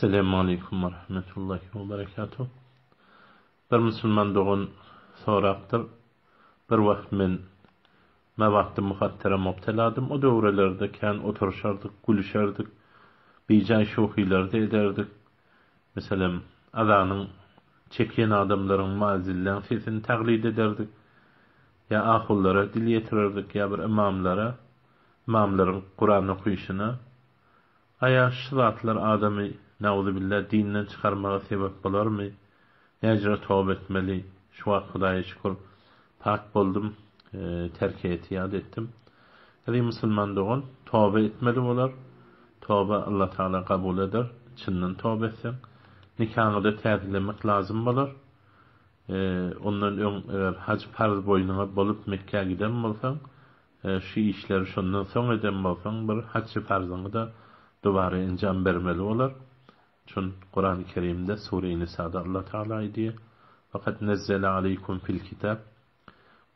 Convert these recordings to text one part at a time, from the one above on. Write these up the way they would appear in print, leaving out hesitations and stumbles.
Selamun Aleyküm ve Rahmetullahi ve Berekatuhu. Bir Müslüman doğun soraktır. Bir vakt men mevakti muhattere mubteladım. O devrelerde kan oturuşardık, gülüşerdik. Bijan şohilerde ederdik. Mesela adanın çekiyen adamların mazillen sesini taklid ederdik. Ya ahullara dil yetirirdik ya bir imamların Kur'an okuyuşuna. Aya şıratlar adamı nauzu billah dinden çıkarmağa sebep bolar mı? Necre tövbe etmeli. Şu an Hudaýa şükür pak boldum. Terk etiyad ettim. Hadi Müslüman doğun tövbe etmeli bolar. Tövbe Allah Teala kabul eder. Çınnan tövbe etsen nikahını da täzelemek lazım bolar. Ondan eğer hac farz boyununa bolup Mekke'ye giden bolsaň, şu işleri şondan soň eden bolsaň bir hac farzını da dubara encam bermeli bolar. Çün Kur'an-ı Kerim'de Sure-i Nisa'da Allah Teala diye fakat nezzele aleykum fil kitab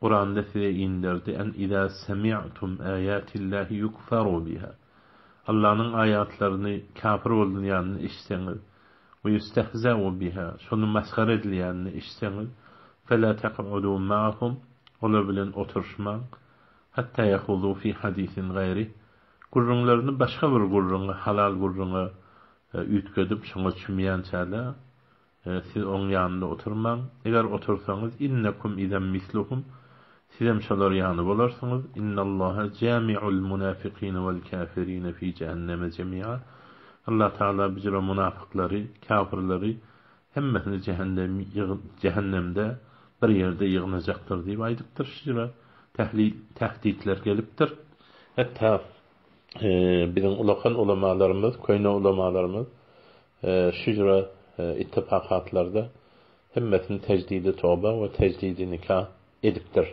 Kur'an'da size indirdi en izâ semi'tum âyâtillâhi yukferu biha Allah'ın ayatlarını kafir olunyanını işseniz ve yustehzâu biha şunu maskara edilenini işseniz felâ teq'udû ma'hum ola bilen oturşman hatta yahudû fi hadisin gayri gurrunlarını başka bir gurrunu halal gurrunu ütködüp şoňa çümýänçäle siz oň ýanynda oturmaň. Eger otursaňyz innekum izen misluhum sizem şolar ýany bolarsyňyz. Innallaha jami'ul munafiqin vel kafirin fi cehenneme jemi'a. Allah Taala bizre munafıkları, kafirleri hemmesini cehennemde bir ýerde ýygnajakdyr diýip aýdypdyr. Şura tehditler gelipdir. Hatta bizim ulakan ulamalarımız, köyne ulamalarımız şücra ittifakatlarda hemmetin tecdidi tövbe ve tecdidi nikah ediptir.